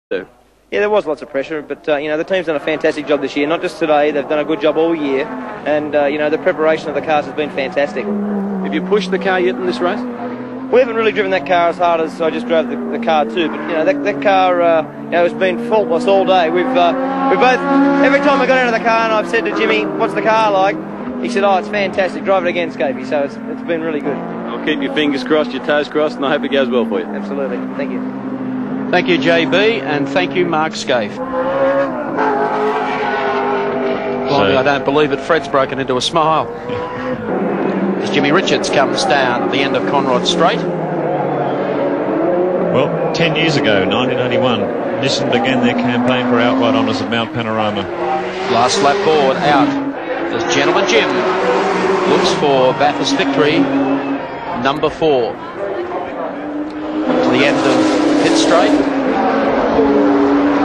do. Yeah, there was lots of pressure, but you know, the team's done a fantastic job this year. Not just today; they've done a good job all year, and you know, the preparation of the cars has been fantastic. Have you pushed the car yet in this race? We haven't really driven that car as hard as I just drove the car too, but you know, that car you know, has been faultless all day. We both, every time I got out of the car and I've said to Jimmy, "What's the car like?" He said, "Oh, it's fantastic. Drive it again, Scapey." So it's been really good. I'll keep your fingers crossed, your toes crossed, and I hope it goes well for you. Absolutely. Thank you. Thank you, JB, and thank you, Mark Scaife. Blimey, I don't believe it. Fred's broken into a smile. As Jimmy Richards comes down at the end of Conrod Straight. Well, 10 years ago, 1981, Nissan began their campaign for outright honours at Mount Panorama. Last lap board out. The Gentleman Jim looks for Bathurst victory, number 4. To the end of pit straight.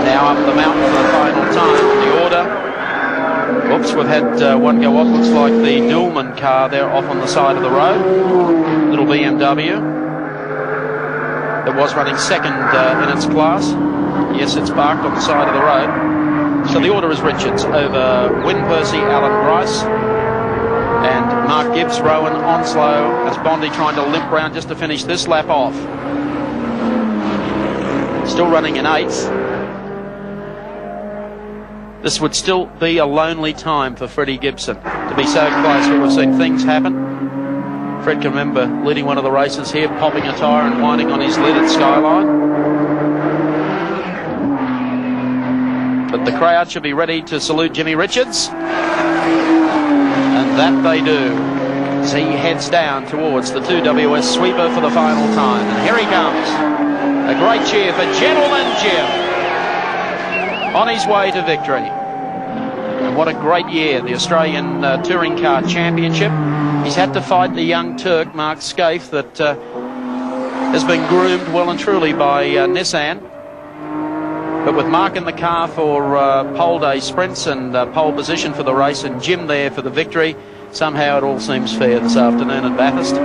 Now up the mountain for the final time. The order. Oops, we've had one go off. Looks like the Dillman car there off on the side of the road. Little BMW. It was running second in its class. Yes, it's parked on the side of the road. So the order is Richards over Wynne Percy, Alan Grice, and Mark Gibbs, Rowan Onslow, as Bondi trying to limp round just to finish this lap off. Still running in 8th. This would still be a lonely time for Freddie Gibson to be so close, but we've seen things happen. Fred can remember leading one of the races here, popping a tyre and winding on his lid at Skyline. But the crowd should be ready to salute Jimmy Richards. And that they do, as he heads down towards the 2WS sweeper for the final time. And here he comes. A great cheer for Gentleman Jim on his way to victory. And what a great year, the Australian Touring Car Championship. He's had to fight the young Turk, Mark Scaife, that has been groomed well and truly by Nissan. But with Mark in the car for pole day sprints and pole position for the race, and Jim there for the victory, somehow it all seems fair this afternoon at Bathurst.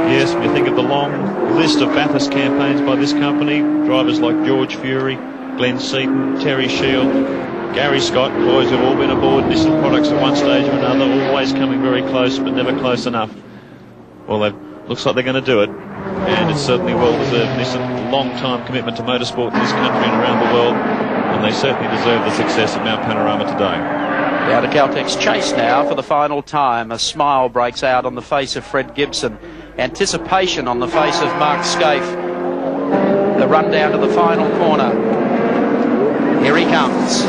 Yes, when you think of the long list of Bathurst campaigns by this company, drivers like George Fury, Glenn Seaton, Terry Shield, Gary Scott, boys who've all been aboard Nissan products at one stage or another, always coming very close but never close enough. Well, it looks like they're going to do it, and it's certainly well-deserved. Nissan, long-time commitment to motorsport in this country and around the world, and they certainly deserve the success at Mount Panorama today. Down to Caltech's chase now for the final time. A smile breaks out on the face of Fred Gibson. Anticipation on the face of Mark Scaife. The run down to the final corner. Here he comes.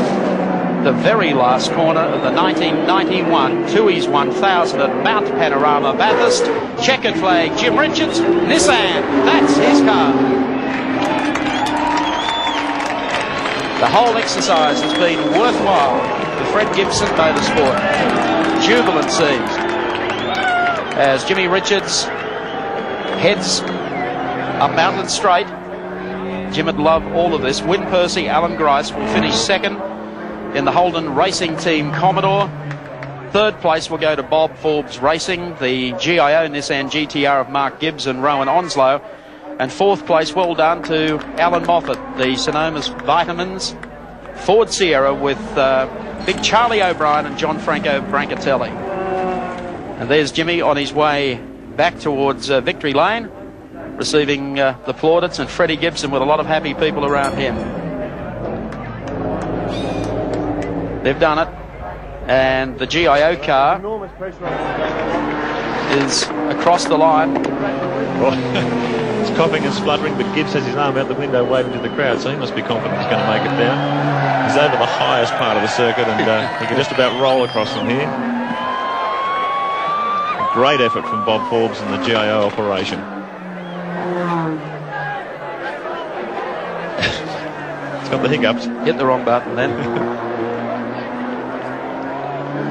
The very last corner of the 1991 Tooheys 1000 at Mount Panorama, Bathurst. Checkered flag, Jim Richards, Nissan. That's his car. The whole exercise has been worthwhile for Fred Gibson Motorsport. Jubilant scenes as Jimmy Richards heads up Mountain Straight. Jim would love all of this. Wynne Percy, Alan Grice will finish second in the Holden Racing Team Commodore. Third place will go to Bob Forbes Racing, the GIO Nissan GTR of Mark Gibbs and Rowan Onslow. And fourth place, well done to Alan Moffat, the Sonoma's Vitamins Ford Sierra with Big Charlie O'Brien and John Franco Brancatelli. And there's Jimmy on his way back towards Victory Lane, receiving the plaudits, and Freddie Gibson with a lot of happy people around him. They've done it, and the GIO car is across the line. It's coughing and spluttering, but Gibbs has his arm out the window waving to the crowd, so he must be confident he's going to make it down. He's over the highest part of the circuit, and he can just about roll across from here. A great effort from Bob Forbes and the GIO operation. It's got the hiccups. Hit the wrong button then.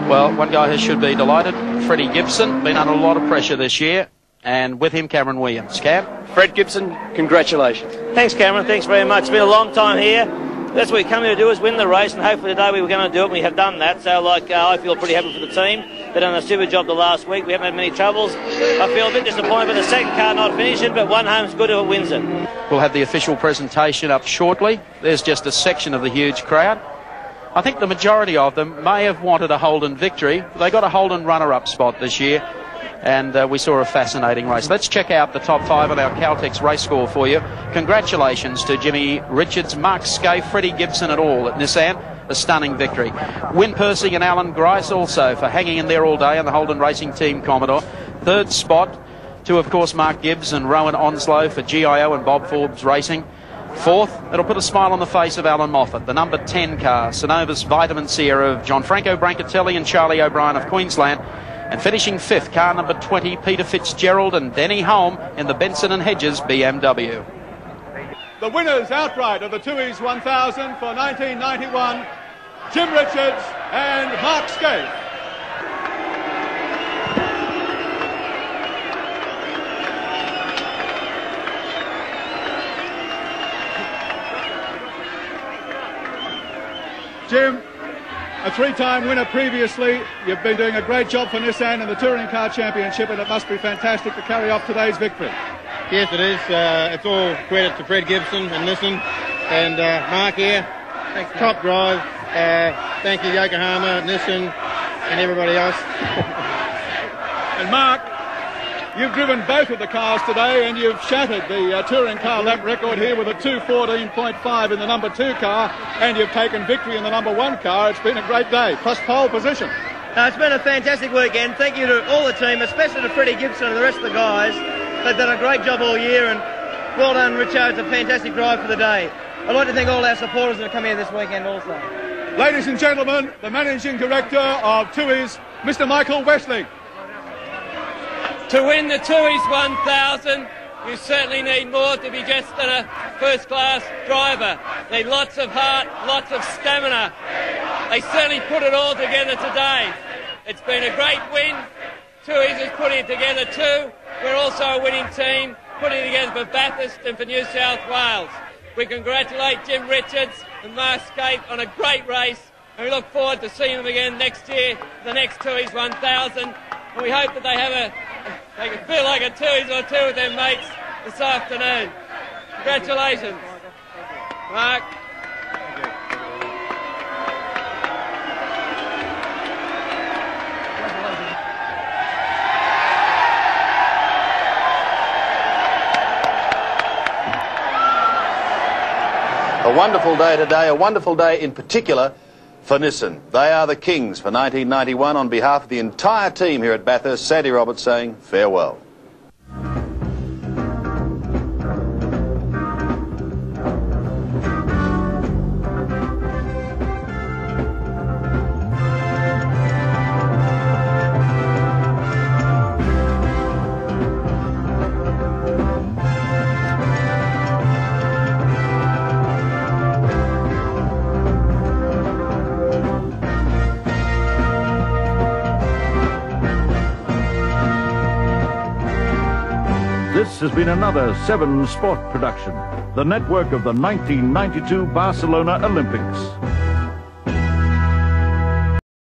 Well, one guy who should be delighted, Freddie Gibson, been under a lot of pressure this year, and with him Cameron Williams. Cam? Fred Gibson, congratulations. Thanks, Cameron. Thanks very much. It's been a long time here. That's what we come here to do, is win the race, and hopefully today we were going to do it, and we have done that. So, I feel pretty happy for the team. They've done a super job the last week. We haven't had many troubles. I feel a bit disappointed with the second car not finishing, but one home's good if it wins it. We'll have the official presentation up shortly. There's just a section of the huge crowd. I think the majority of them may have wanted a Holden victory. They got a Holden runner-up spot this year, and we saw a fascinating race. Let's check out the top 5 on our Caltex race score for you. Congratulations to Jimmy Richards, Mark Scaife, Freddie Gibson and all at Nissan. A stunning victory. Wyn Percy and Alan Grice also for hanging in there all day on the Holden Racing Team Commodore. Third spot to, of course, Mark Gibbs and Rowan Onslow for GIO and Bob Forbes Racing. Fourth, it'll put a smile on the face of Alan Moffat, the number 10 car, Synovus Vitamin Sierra of Gianfranco Brancatelli and Charlie O'Brien of Queensland. And finishing fifth, car number 20, Peter Fitzgerald and Denny Holm in the Benson and Hedges BMW. The winners outright of the Tooheys 1000 for 1991, Jim Richards and Mark Scaife. Jim, a three-time winner previously. You've been doing a great job for Nissan in the Touring Car Championship, and it must be fantastic to carry off today's victory. Yes, it is. It's all credit to Fred Gibson and Nissan and Mark here. Thanks, top drive. Thank you, Yokohama, Nissan, and everybody else. And Mark, you've driven both of the cars today, and you've shattered the touring car lap record here with a 2:14.5 in the number 2 car, and you've taken victory in the number 1 car. It's been a great day, plus pole position. It's been a fantastic weekend. Thank you to all the team, especially to Freddie Gibson and the rest of the guys. They've done a great job all year, and well done, Richard. It's a fantastic drive for the day. I'd like to thank all our supporters that have come here this weekend also. Ladies and gentlemen, the Managing Director of Tooheys, Mr. Michael Westling. To win the Tooheys 1000, you certainly need more to be just a first-class driver. You need lots of heart, lots of stamina. They certainly put it all together today. It's been a great win. Tooheys is putting it together too. We're also a winning team, putting it together for Bathurst and for New South Wales. We congratulate Jim Richards and Mark Scaife on a great race, and we look forward to seeing them again next year, the next Tooheys 1000, and we hope that they can feel like a Tooheys or two with their mates this afternoon. Congratulations, Mark. A wonderful day today, a wonderful day in particular for Nissan. They are the kings for 1991. On behalf of the entire team here at Bathurst, Sandy Roberts saying farewell. This has been another 7 Sport production, the network of the 1992 Barcelona Olympics.